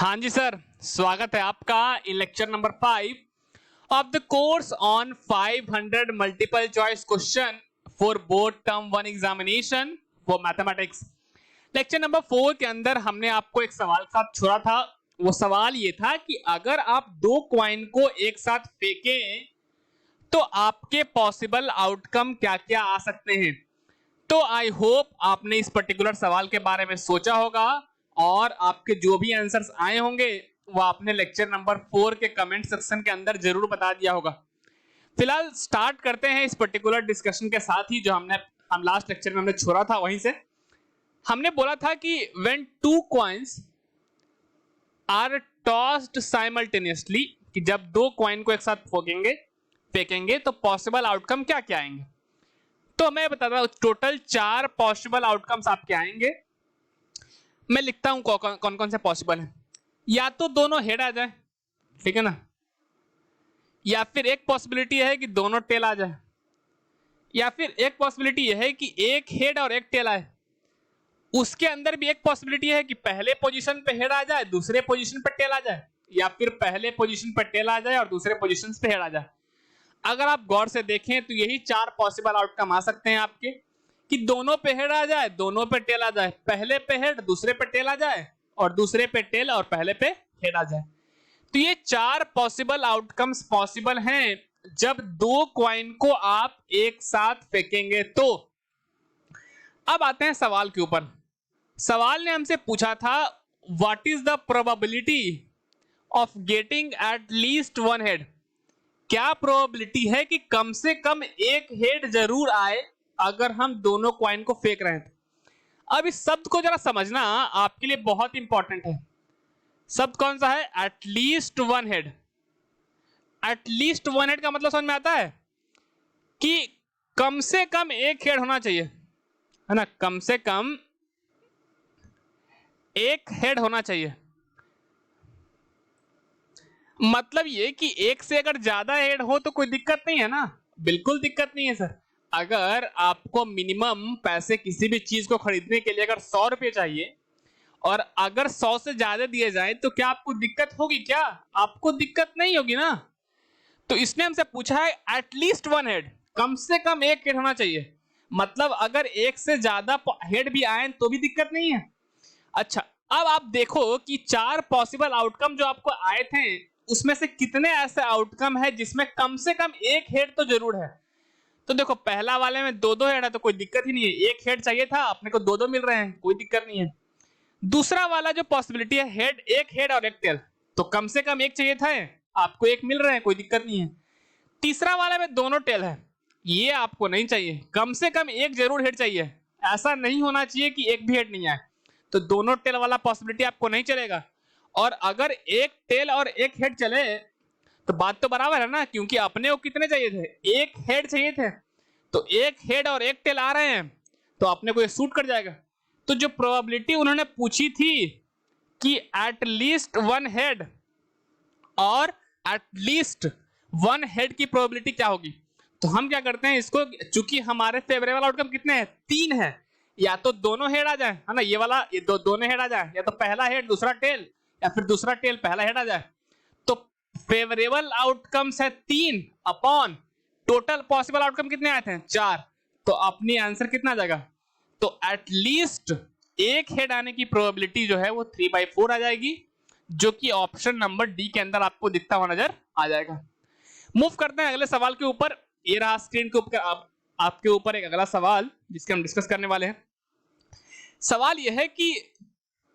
हाँ जी सर, स्वागत है आपका in lecture number 5 of the course on 500 multiple choice question for board term 1 examination for mathematics. Lecture number 4 के अंदर हमने आपको एक सवाल के साथ छोड़ा था। वो सवाल ये था कि अगर आप दो क्वाइन को एक साथ फेंकें तो आपके पॉसिबल आउटकम क्या क्या आ सकते हैं। तो आई होप आपने इस पर्टिकुलर सवाल के बारे में सोचा होगा और आपके जो भी आंसर्स आए होंगे वो आपने लेक्चर नंबर 4 के कमेंट सेक्शन के अंदर जरूर बता दिया होगा। फिलहाल स्टार्ट करते हैं इस पर्टिकुलर डिस्कशन के साथ ही जो हम लास्ट लेक्चर में हमने छोड़ा था वहीं से। हमने बोला था कि when two coins are tossed simultaneously, कि जब दो कॉइन को एक साथ फेंकेंगे तो पॉसिबल आउटकम क्या क्या आएंगे। तो मैं बताता हूं टोटल 4 पॉसिबल आउटकम्स आपके आएंगे। मैं लिखता हूं कौन कौन से पॉसिबल है। या तो दोनों हेड आ जाए, ठीक है ना, या फिर एक पॉसिबिलिटी है कि दोनों टेल आ जाए, या फिर एक पॉसिबिलिटी यह है कि एक हेड और एक टेल आए। उसके अंदर भी एक पॉसिबिलिटी है कि पहले पोजीशन पे हेड आ जाए, दूसरे पोजीशन पे टेल आ जाए, या फिर पहले पोजीशन पे टेल आ जाए और दूसरे पोजीशन पे हेड आ जाए। अगर आप गौर से देखें तो यही 4 पॉसिबल आउटकम आ सकते हैं आपके, कि दोनों पे हेड आ जाए, दोनों पे टेल आ जाए, पहले पे हेड दूसरे पे टेल आ जाए, और दूसरे पे टेल और पहले पे हेड आ जाए। तो ये 4 पॉसिबल आउटकम्स पॉसिबल हैं जब दो क्वाइन को आप एक साथ फेंकेंगे। तो अब आते हैं सवाल के ऊपर। सवाल ने हमसे पूछा था what is the probability of getting at least one head. क्या प्रोबेबिलिटी है कि कम से कम एक हेड जरूर आए अगर हम दोनों क्वाइन को फेंक रहे हैं। अब इस शब्द को जरा समझना आपके लिए बहुत इंपॉर्टेंट है। शब्द कौन सा है? At least one head. At least one head का मतलब समझ में आता है कि कम से कम एक हेड होना चाहिए, है ना, कम से कम एक हेड होना चाहिए। मतलब ये कि एक से अगर ज्यादा हेड हो तो कोई दिक्कत नहीं है ना, बिल्कुल दिक्कत नहीं है सर। अगर आपको मिनिमम पैसे किसी भी चीज को खरीदने के लिए अगर 100 रुपए चाहिए और अगर 100 से ज्यादा दिए जाए तो क्या आपको दिक्कत होगी? क्या आपको दिक्कत नहीं होगी ना। तो इसने हमसे पूछा है एटलीस्ट वन हेड, कम से कम एक हेड होना चाहिए। मतलब अगर एक से ज्यादा हेड भी आए तो भी दिक्कत नहीं है। अच्छा, अब आप देखो कि 4 पॉसिबल आउटकम जो आपको आए थे उसमें से कितने ऐसे आउटकम है जिसमें कम से कम एक हेड तो जरूर है। तो देखो पहला वाले में दो हेड है तो कोई दिक्कत ही नहीं है, एक हेड चाहिए था, अपने को दो मिल रहे हैं, कोई दिक्कत नहीं है। दूसरा वाला जो पॉसिबिलिटी है हेड, एक हेड और एक टेल, तो कम से कम एक चाहिए था, आपको एक मिल रहे हैं, कोई दिक्कत नहीं है। तीसरा वाला में दोनों टेल है, ये आपको नहीं चाहिए, कम से कम एक जरूर हेड चाहिए, ऐसा नहीं होना चाहिए कि एक भी हेड नहीं आए। तो दोनों टेल वाला पॉसिबिलिटी आपको नहीं चलेगा। और अगर एक टेल और एक हेड चले तो बात तो बराबर है ना, क्योंकि अपने को कितने चाहिए थे? एक हेड चाहिए थे, तो एक हेड और एक टेल आ रहे हैं तो अपने को ये सूट कर जाएगा। तो जो प्रोबेबिलिटी उन्होंने पूछी थी कि एट लीस्ट वन हेड और एट लीस्ट वन हेड की प्रोबेबिलिटी क्या होगी, तो हम क्या करते हैं इसको, चूंकि हमारे फेवरेबल आउटकम कितने हैं? 3 है। या तो दोनों हेड आ जाए, है ना, ये वाला, ये दोनों हेड आ जाए, या तो पहला हेड दूसरा टेल, या फिर दूसरा टेल पहला हेड आ जाए। तो फेवरेबल आउटकम्स है 3 अपॉन टोटल पॉसिबल आउटकम कितने आए थे? 4। तो अपनी आंसर कितना आ जाएगा? तो एटलीस्ट एक हेड आने की प्रोबेबिलिटी जो है वो 3/4 आ जाएगी, जो कि ऑप्शन नंबर डी के अंदर आपको दिखता हुआ नजर आ जाएगा। मूव करते हैं अगले सवाल के ऊपर। ये रहा स्क्रीन के ऊपर आपके ऊपर एक अगला सवाल जिसके हम डिस्कस करने वाले हैं। सवाल यह है कि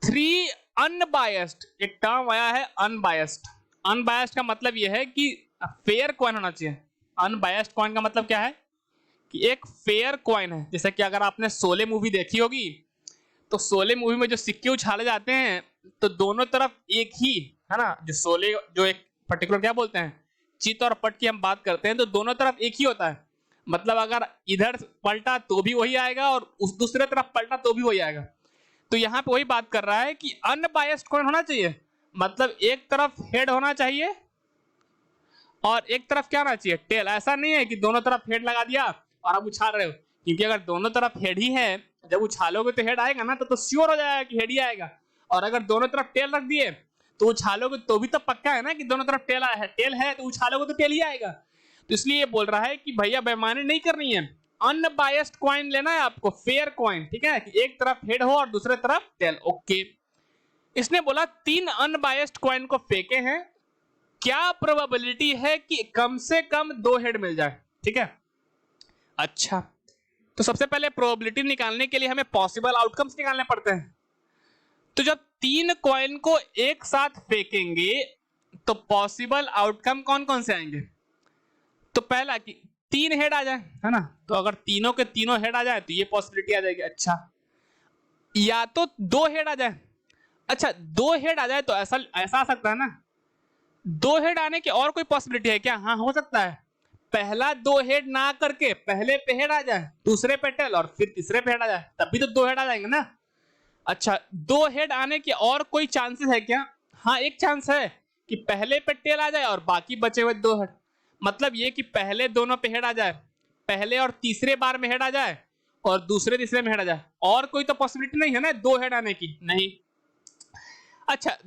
3 अनबायस्ड, एक टर्म आया है अनबायस्ड। अनबायस्ड का मतलब यह है कि फेयर कॉइन होना चाहिए। अनबायस्ड कॉइन का मतलब क्या है? कि एक फेयर कॉइन है। जैसे कि अगर आपने शोले मूवी देखी होगी तो शोले मूवी में जो सिक्के उछाले जाते हैं तो दोनों तरफ एक ही, है ना, जो शोले जो एक पर्टिकुलर क्या बोलते हैं, चित और पट की हम बात करते हैं तो दोनों तरफ एक ही होता है। मतलब अगर इधर पलटा तो भी वही आएगा और उस दूसरे तरफ पलटा तो भी वही आएगा। तो यहाँ पे वही बात कर रहा है कि अनबायस्ड कॉइन होना चाहिए, मतलब एक तरफ हेड होना चाहिए और एक तरफ क्या होना चाहिए? टेल। ऐसा नहीं है कि दोनों तरफ हेड लगा दिया और अब उछाल रहे हो, क्योंकि अगर दोनों तरफ हेड ही है, जब उछालोगे तो हेड आएगा ना, तो श्योर हो जाएगा कि हेड ही आएगा। और अगर दोनों तरफ टेल रख दिए तो उछालोगे तो भी तो पक्का है ना कि दोनों तरफ टेल है तो उछालोगे तो टेल ही आएगा। तो इसलिए ये बोल रहा है कि भैया बेईमानी नहीं करनी है, अनबायस्ड कॉइन लेना है आपको, फेयर कॉइन, ठीक है, कि एक तरफ हेड हो और दूसरे तरफ टेल। ओके, इसने बोला 3 अनबायस्ड कॉइन को फेंके हैं, क्या प्रोबेबिलिटी है कि कम से कम 2 हेड मिल जाए, ठीक है। अच्छा, तो सबसे पहले प्रोबेबिलिटी निकालने के लिए हमें पॉसिबल आउटकम्स निकालने पड़ते हैं। तो जब 3 कॉइन को एक साथ फेंकेंगे तो पॉसिबल आउटकम कौन कौन से आएंगे? तो पहला कि 3 हेड आ जाए, है ना, तो अगर तीनों के तीनों हेड आ जाए तो ये पॉसिबिलिटी आ जाएगी। अच्छा, या तो 2 हेड आ जाए। अच्छा, 2 हेड आ जाए तो ऐसा आ सकता है ना, 2 हेड आने की और कोई पॉसिबिलिटी है क्या? हाँ, हो सकता है। पहला 2 हेड ना करके पहले पे हेड आ जाए, दूसरे पे टेल और फिर तीसरे पे हेड आ जाए, तब भी तो 2 हेड आ जाएंगे ना। अच्छा, 2 हेड आने के और कोई चांसेस है क्या? हाँ, एक चांस है कि पहले पे टेल आ जाए और बाकी बचे हुए 2 हेड, मतलब ये कि पहले दोनों पे हेड आ जाए, पहले और तीसरे बार में हेड आ जाए और दूसरे तीसरे में हेड आ जाए। और कोई तो पॉसिबिलिटी नहीं है ना 2 हेड आने की, नहीं। अच्छा,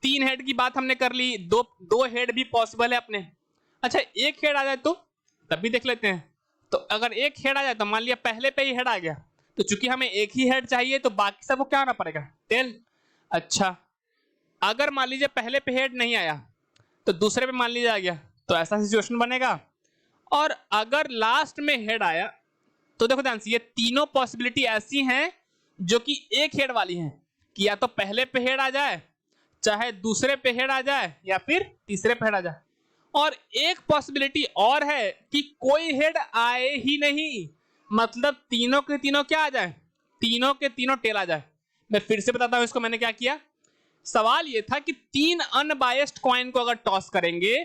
3 हेड की बात हमने कर ली, दो हेड भी पॉसिबल है अपने। अच्छा, 1 हेड आ जाए तो तब भी देख लेते हैं। तो अगर 1 हेड आ जाए तो मान लिया पहले पे ही हेड आ गया, तो चूंकि हमें 1 ही हेड चाहिए तो बाकी सबको क्या आना पड़ेगा? टेल। अच्छा, अगर मान लीजिए पहले पे हेड नहीं आया तो दूसरे पे मान लीजिए आ गया, तो ऐसा सिचुएशन बनेगा। और अगर लास्ट में हेड आया तो देखो ध्यान से, ये तीनों पॉसिबिलिटी ऐसी हैं जो कि 1 हेड वाली हैं, कि या तो पहले पे हेड आ जाए, चाहे दूसरे पे हेड आ जाए, या फिर तीसरे पे हेड आ जाए। और एक पॉसिबिलिटी और है कि कोई हेड आए ही नहीं, मतलब तीनों के तीनों क्या आ जाए? तीनों के तीनों टेल आ जाए। मैं फिर से बताता हूं इसको मैंने क्या किया। सवाल ये था कि 3 अनबायस्ड कॉइन को अगर टॉस करेंगे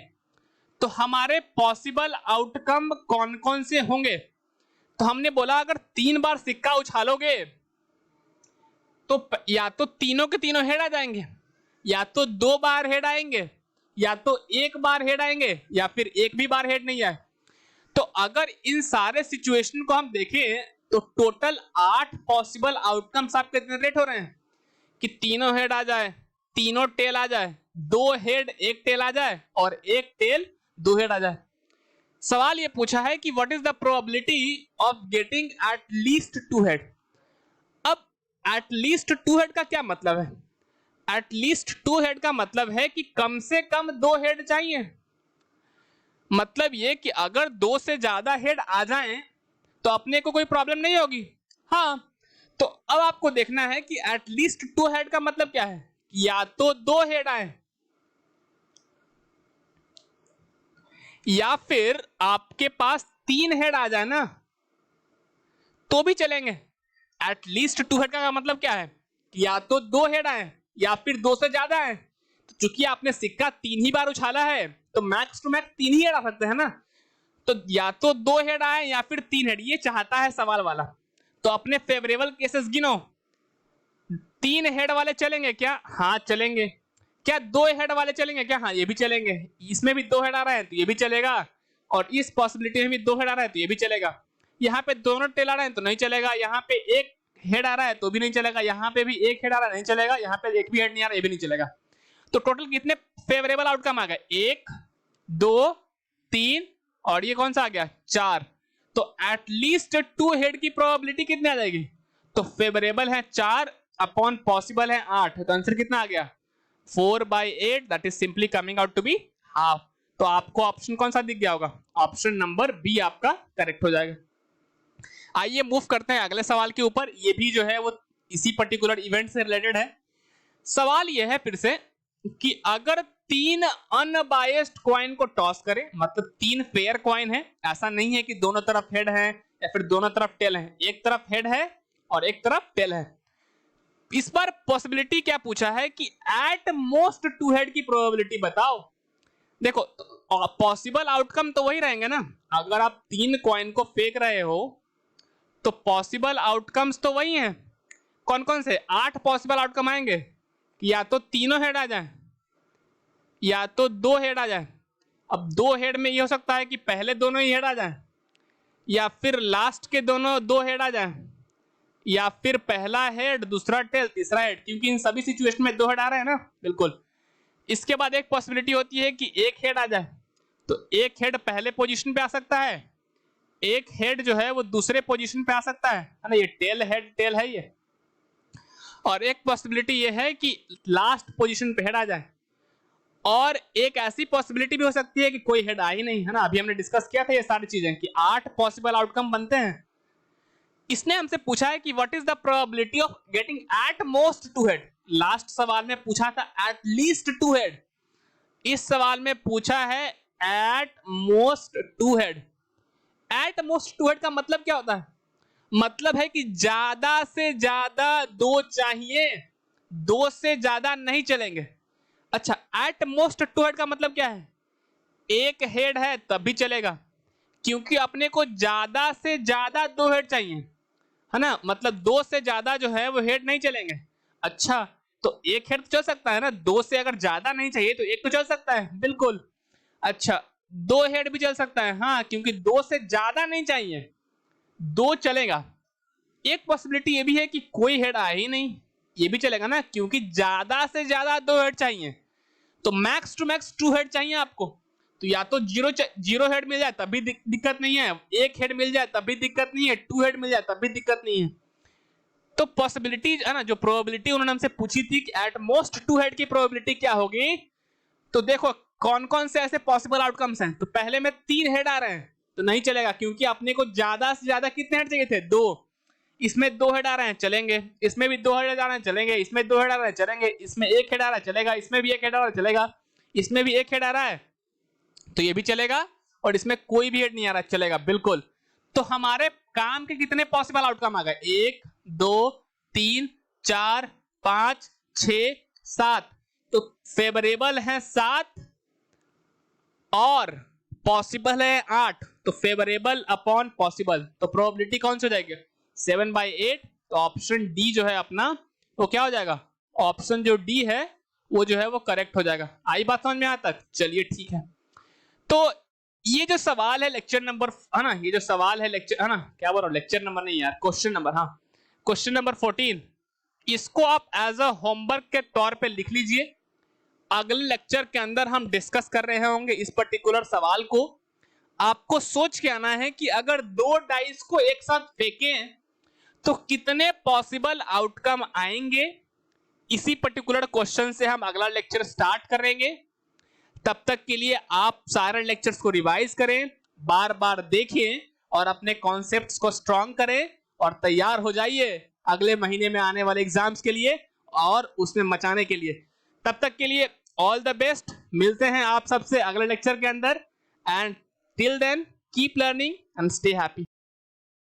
तो हमारे पॉसिबल आउटकम कौन कौन से होंगे। तो हमने बोला अगर 3 बार सिक्का उछालोगे तो या तो तीनों के तीनों हेड आ जाएंगे, या तो 2 बार हेड आएंगे, या तो 1 बार हेड आएंगे, या फिर 1 भी बार हेड नहीं आए। तो अगर इन सारे सिचुएशन को हम देखें तो टोटल 8 पॉसिबल आउटकम्स आपके जनरेट हो रहे हैं कि तीनों हेड आ जाए, तीनों टेल आ जाए, 2 हेड 1 टेल आ जाए और 1 टेल 2 हेड आ जाए। सवाल ये पूछा है कि what is the probability of getting at least 2 head. अब एट लीस्ट 2 हेड का क्या मतलब है? एट लीस्ट 2 हेड का मतलब है कि कम से कम 2 हेड चाहिए। मतलब ये कि अगर 2 से ज्यादा हेड आ जाएं तो अपने को कोई प्रॉब्लम नहीं होगी। हाँ, तो अब आपको देखना है कि एट लीस्ट 2 हेड का मतलब क्या है, या तो 2 हेड आए या फिर आपके पास 3 हेड आ जाए ना तो भी चलेंगे। एट लीस्ट 2 हेड का मतलब क्या है? या तो 2 हेड आए या फिर 2 से ज्यादा आए। तो चूंकि आपने सिक्का 3 ही बार उछाला है तो मैक्स टू मैक्स 3 ही हेड आ सकते हैं ना। तो या तो 2 हेड आए या फिर 3 हेड, ये चाहता है सवाल वाला। तो अपने फेवरेबल केसेस गिनो। 3 हेड वाले चलेंगे क्या? हाँ चलेंगे। क्या 2 हेड वाले चलेंगे क्या? हाँ ये भी चलेंगे। इसमें भी 2 हेड आ रहा है तो ये भी चलेगा, और इस पॉसिबिलिटी में भी 2 हेड आ रहा है तो ये भी चलेगा। यहाँ पे दोनों टेल आ रहे हैं तो नहीं चलेगा, यहाँ पे 1 हेड आ रहा है तो भी नहीं चलेगा, यहाँ पे भी 1 हेड आ रहा है नहीं चलेगा, यहाँ पे 1 भी हेड नहीं आ रहा है ये भी नहीं चलेगा। तो टोटल कितने फेवरेबल आउटकम आ गए? 1 2 3 और ये कौन सा आ गया? 4। तो एट लीस्ट 2 हेड की प्रोबेबिलिटी कितनी आ जाएगी? तो फेवरेबल है 4 अपॉन पॉसिबल है 8, तो आंसर कितना आ गया? 4/8, that is simply coming out to be half. तो आपको ऑप्शन कौन सा दिख गया होगा? ऑप्शन नंबर बी आपका करेक्ट हो जाएगा। आइए मूव करते हैं अगले सवाल के ऊपर। ये भी जो है वो इसी पर्टिकुलर इवेंट से रिलेटेड है। सवाल ये है फिर से कि अगर 3 अनबायस्ड कॉइन को टॉस करें, मतलब 3 फेयर कॉइन है, ऐसा नहीं है कि दोनों तरफ हेड है या फिर दोनों तरफ टेल है, एक तरफ हेड है और एक तरफ टेल है। इस बार पॉसिबिलिटी क्या पूछा है कि एट मोस्ट 2 हेड की प्रोबेबिलिटी बताओ। देखो पॉसिबल आउटकम तो वही रहेंगे ना, अगर आप 3 कॉइन को फेंक रहे हो तो पॉसिबल आउटकम्स तो वही हैं। कौन कौन से? 8 पॉसिबल आउटकम आएंगे, या तो तीनों हेड आ जाए या तो 2 हेड आ जाए। अब 2 हेड में ये हो सकता है कि पहले दोनों ही हेड आ जाए, या फिर लास्ट के दोनों 2 हेड आ जाए, या फिर पहला हेड दूसरा टेल तीसरा हेड, क्योंकि इन सभी सिचुएशन में 2 हेड आ रहे हैं ना। बिल्कुल, इसके बाद एक पॉसिबिलिटी होती है कि एक हेड आ जाए, तो एक हेड पहले पोजीशन पे आ सकता है, एक हेड जो है वो दूसरे पोजीशन पे आ सकता है ना, ये टेल है ये। और एक पॉसिबिलिटी ये है कि लास्ट पोजीशन पे हेड आ जाए, और एक ऐसी पॉसिबिलिटी भी हो सकती है कि कोई हेड आ ही नहीं, है ना। अभी हमने डिस्कस किया था ये सारी चीजें कि 8 पॉसिबल आउटकम बनते हैं। इसने हमसे पूछा है कि what is the probability of getting at most 2 head. Last सवाल में पूछा था एट लीस्ट 2 हेड, इस सवाल में पूछा है at most 2 head. At most 2 head का मतलब क्या होता है? मतलब है कि ज्यादा से ज्यादा 2 चाहिए, 2 से ज्यादा नहीं चलेंगे। अच्छा, एट मोस्ट 2 हेड का मतलब क्या है? एक हेड है तब भी चलेगा, क्योंकि अपने को ज्यादा से ज्यादा 2 हेड चाहिए, है ना। मतलब 2 से ज्यादा जो है वो हेड नहीं चलेंगे। अच्छा, तो एक हेड तो चल सकता है ना, 2 से अगर ज्यादा नहीं चाहिए तो एक तो चल सकता है, बिल्कुल। अच्छा, 2 हेड भी चल सकता है, हाँ, क्योंकि 2 से ज्यादा नहीं चाहिए, 2 चलेगा। एक पॉसिबिलिटी ये भी है कि कोई हेड आए ही नहीं, ये भी चलेगा ना, क्योंकि ज्यादा से ज्यादा 2 हेड चाहिए। तो मैक्स टू मैक्स 2 हेड चाहिए आपको, तो या तो जीरो हेड मिल जाए तब भी दिक्कत नहीं है, एक हेड मिल जाए तब भी दिक्कत नहीं है, 2 हेड मिल जाए तब भी दिक्कत नहीं है। तो पॉसिबिलिटी है ना, जो प्रोबेबिलिटी उन्होंने हमसे पूछी थी कि एट मोस्ट 2 हेड की प्रोबेबिलिटी क्या होगी, तो देखो कौन कौन से ऐसे पॉसिबल आउटकम्स हैं। तो पहले में 3 हेड आ रहे हैं तो नहीं चलेगा, क्योंकि अपने को ज्यादा से ज्यादा कितने हेड चाहिए थे? 2। इसमें 2 हेड आ रहे हैं, चलेंगे। इसमें भी 2 हेड आ रहे हैं, चलेंगे। इसमें 2 हेड आ रहे हैं, चलेंगे। इसमें 1 हेड आ रहा है, चलेगा। इसमें भी 1 हेड आ रहा है, चलेगा। इसमें भी 1 हेड आ रहा है तो ये भी चलेगा, और इसमें कोई भी हेड नहीं आ रहा, चलेगा, बिल्कुल। तो हमारे काम के कितने पॉसिबल आउटकम आ गए? 1 2 3 4 5 6 7। तो फेवरेबल है 7 और पॉसिबल है 8, तो फेवरेबल अपॉन पॉसिबल, तो प्रोबेबिलिटी कौन सी हो जाएगी? 7/8। तो ऑप्शन डी जो है अपना वो क्या हो जाएगा? ऑप्शन जो डी है वो जो है वो करेक्ट हो जाएगा। आई बात समझ में? यहाँ तक चलिए ठीक है। तो ये जो सवाल है लेक्चर नंबर, है ना, ये जो सवाल है लेक्चर, है ना, क्या बोल रहा हूँ, लेक्चर नंबर नहीं यार, क्वेश्चन नंबर, हाँ, क्वेश्चन नंबर 14, इसको आप एज अ होमवर्क के तौर पे लिख लीजिए। अगले लेक्चर के अंदर हम डिस्कस कर रहे होंगे इस पर्टिकुलर सवाल को। आपको सोच के आना है कि अगर 2 डाइस को एक साथ फेंकें तो कितने पॉसिबल आउटकम आएंगे। इसी पर्टिकुलर क्वेश्चन से हम अगला लेक्चर स्टार्ट करेंगे। तब तक के लिए आप सारे लेक्चर्स को रिवाइज करें, बार बार देखिए और अपने कॉन्सेप्ट्स को स्ट्रॉन्ग करें और तैयार हो जाइए अगले महीने में आने वाले एग्जाम्स के लिए और उसमें मचाने के लिए। तब तक के लिए ऑल द बेस्ट। मिलते हैं आप सबसे अगले लेक्चर के अंदर, and till then keep learning and stay happy.